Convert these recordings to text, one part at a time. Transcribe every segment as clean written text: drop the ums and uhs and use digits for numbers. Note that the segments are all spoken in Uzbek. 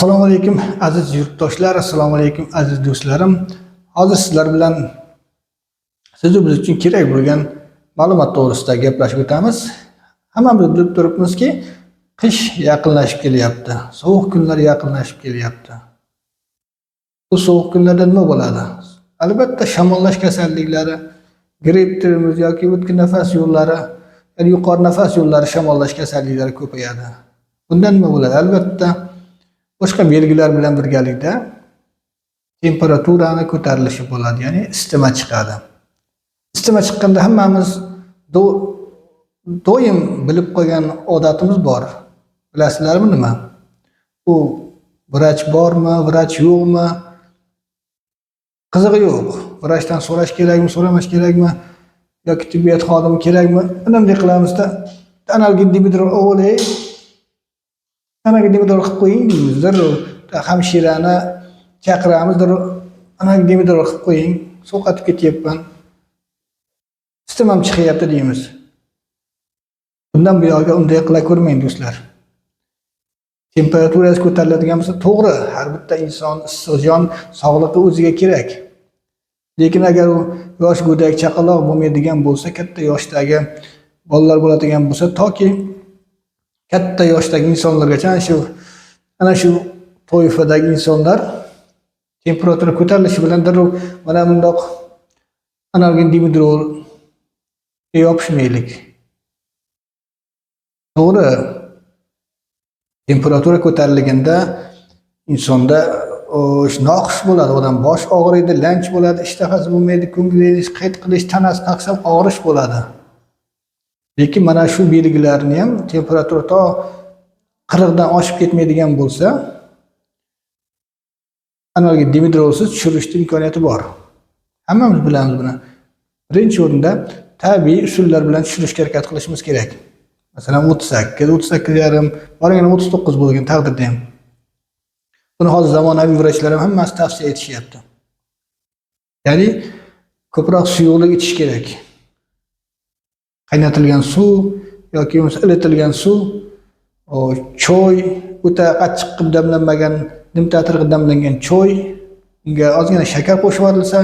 Assalomu alaykum aziz yurtdoshlar, assalomu alaykum aziz do'stlarim. Hozir sizlar bilan siz biz uchun kerak bo'lgan ma'lumot to'g'risida gaplashib o'tamiz. Hammamiz bilib turibmizki, qish yaqinlashib kelyapti. Sovuq kunlar yaqinlashib kelyapti. Bu sovuq kunlarda nima bo'ladi? Albatta shamollash kasalliklari, gripp turimiz yoki o'tki nafas yo'llari, ya'ni yuqori nafas yo'llari shamollash kasalliklari ko'payadi. Bundan nima bo'ladi? Albatta boshqa belgilar bilan birgalikda temperaturani ko'tarilishi bo'ladi, ya'ni isitma chiqadi. Isitma chiqqanda hammamiz doim bilib qo'ygan odatimiz bor. Bilasizlarmi nima? U vrach bormi, vrach yo'qmi? Qizig'i yo'q. Vrachdan so'rash kerakmi, so'ramash kerakmi? Yoki tibbiyot xodimi kerakmi? Bunday qilamizda, analgin dimitrol o'g'li anaga dimidor qilib qo'ying deymizdir. Hamshirani chaqiramizdir. Anaga dimidor qilib qo'ying. Sovqatib ketyapman. Isitmam chiqyapti deymiz. Bundan buyog'iga unday qila ko'rmang do'stlar. Temperaturasi ko'tariladigan bo'lsa, to'g'ri, har bitta inson issiqjon sog'liqi o'ziga kerak. Lekin agar u yosh go'dak chaqaloq bo'lmaydigan bo'lsa, katta yoshdagi bolalar bo'ladigan bo'lsa, toki katta yoshdagi insonlargacha ana shu toifadagi insonlar temperatura ko'tarilishi bilan darrov mana bundoq analgin dimidrol yopishmaylik. To'g'ri, temperatura ko'tarilganda insonda noxush bo'ladi, odam bosh og'riydi, lanch bo'ladi, ishtahasi bo'lmaydi, ko'nglingiz qayt qilish, tanasi taqsam og'rish bo'ladi. Lekin mana shu belgilarni ham temperatura to 40 dan oshib ketmaydigan bo'lsa, analgin dimidrolsiz tushirishning imkoniyati bor. Hammamiz bilamiz buni. Birinchi o'rinda tabiiy usullar bilan tushirishga harakat qilishimiz kerak. Masalan, 38.5, borgan 39 bo'lgan taqdirda ham. Buni hozir zamonaviy vrachlar ham hammasi tavsiya etishyapti. Ya'ni ko'proq suyuqlik ichish kerak. Qaynatilgan suv yoki ilitilgan suv, choy, o'ta qattiq qilib damlanmagan, nimtatir damlangan choy, unga ozgina shakar qo'shib yuborilsa,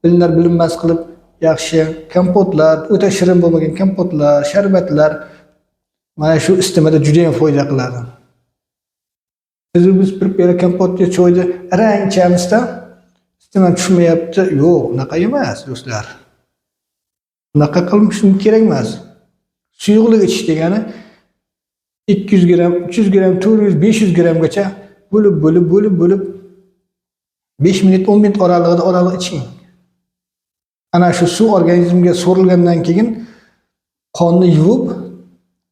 bilinmas qilib yaxshi kompotlar, o'ta shirin bo'lmagan kompotlar, sharbatlar mana shu isitmada juda ham foyda qiladi. Biz bir kompotga choyni arang ichamizda, isitma tushmayapti. Yo'q, unaqa emas do'stlar. Bunaqa qilishim kerak emas. Suyuqlik ichish degani 200 gram, 300 gram, 400, 500 gramgacha bo'lib 5 minut, 10 minut oralig'ida iching. Ana shu suv organizmga so'rilgandan keyin qonni yuvib,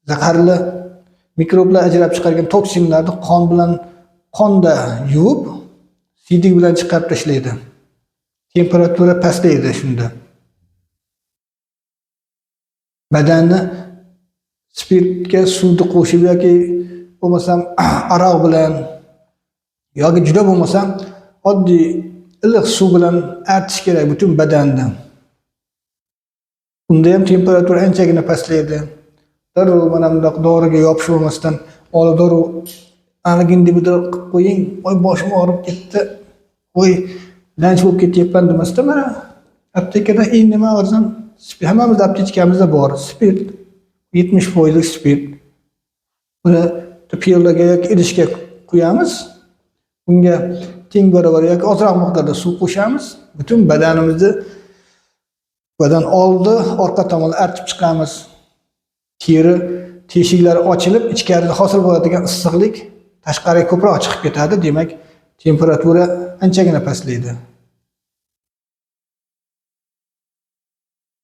zaharli mikroblar ajrab chiqargan toksinlarni qonda yuvib, siydik bilan chiqarib tashlaydi. Temperatura pastlaydi shunda. Badanni spirtga suvni qo'shib yoki bo'lmasam aroq bilan yoki juda bo'lmasam oddiy iliq suv bilan artish kerak butun badanni. Unda ham temperatura anchagina pastlaydi. Darrov mana bundoq doriga yopishib olmasdan olib darrov analgin dimidrol qilib qo'ying. Voy boshim og'rib ketdi. Voy lanch bo'lib ketyapman demasdan mana aptekada eng nima arzon hammamiz aptekamizda bor spirt, 70% spirt. Buni piyolaga yoki idishga quyamiz. Unga teng barobar yoki ozroq miqdorda suv qo'shamiz. Butun badanimizni badan oldi, orqa tomon artib chiqamiz. Teri teshiklari ochilib, ichkarida hosil bo'ladigan issiqlik tashqariga ko'proq chiqib ketadi. Demak, temperatura anchagina pastlaydi.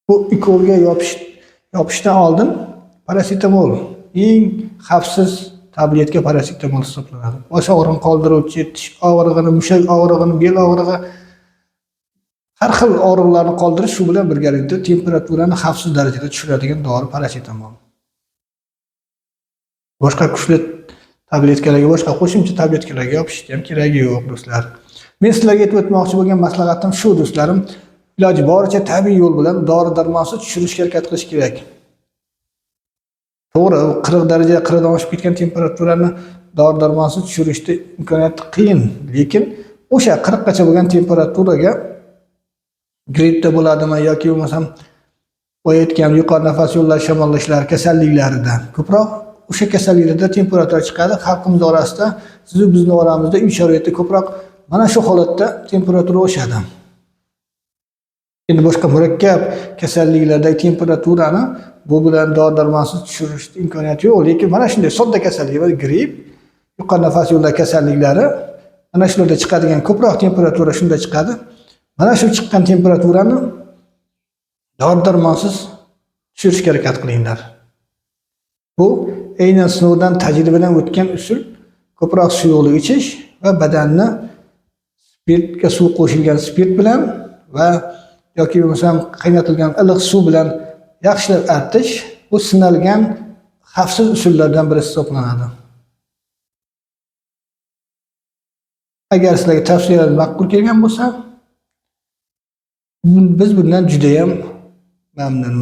Bu ikolga yopishdan oldin parasetamol eng xavfsiz tabletka parasetamol hisoblanadi. Bosh og'rig'ini qoldiruvchi, tish og'rig'ini, mushak og'rig'ini, bel og'rig'i, har xil og'riqlarni qoldirish shu bilan birgalikda temperaturani xavfsiz darajada tushiradigan dori parasetamol. Boshqa kuchli tabletkalarga, boshqa qo'shimcha tabletkalarga yopishni ham keragi yo'q do'stlar. Men sizlarga aytib o'tmoqchi bo'lgan maslahatim shu do'stlarim. Iloji boricha tabiiy yo'l bilan dori-darmonsiz tushirishga harakat qilish kerak. To'g'ri, 40 daraja 40 dan oshib ketgan temperaturani dori darmonsiz tushirishni imkoniyati qiyin. Lekin o'sha 40 gacha bo'lgan temperaturaga grippda bo'ladimi yoki bo'lmasam aytgan yuqori nafas yo'llari shamollashlari kasalliklaridan ko'proq o'sha kasalliklarda temperatura chiqadi. Xalqimiz orasida, sizu bizni oramizda uy sharoitida ko'proq mana shu holatda temperatura oshadi. Endi boshqa murakkab kasalliklardagi temperaturani bu bilan dori darmonsiz tushirish imkoniyati yo'q. Lekin mana shunday sodda kasalliklar, gripp, yuqori nafas yo'llari kasalliklari mana shularda chiqadigan ko'proq temperatura shunda chiqadi. Mana shu chiqqan temperaturani dori darmonsiz tushirishga harakat qilinglar. Bu aynan sinovdan tajribadan o'tgan usul. Ko'proq suyuqlik ichish va badanni spirtga suv qo'shilgan spirt bilan va yoki bo'lmasam qaynatilgan iliq suv bilan yaxshilab artish bu sinalgan xavfsiz usullardan biri hisoblanadi. Agar sizlarga tavsiyalar ma'qul kelgan bo'lsa, biz bundan juda ham mamnunmiz.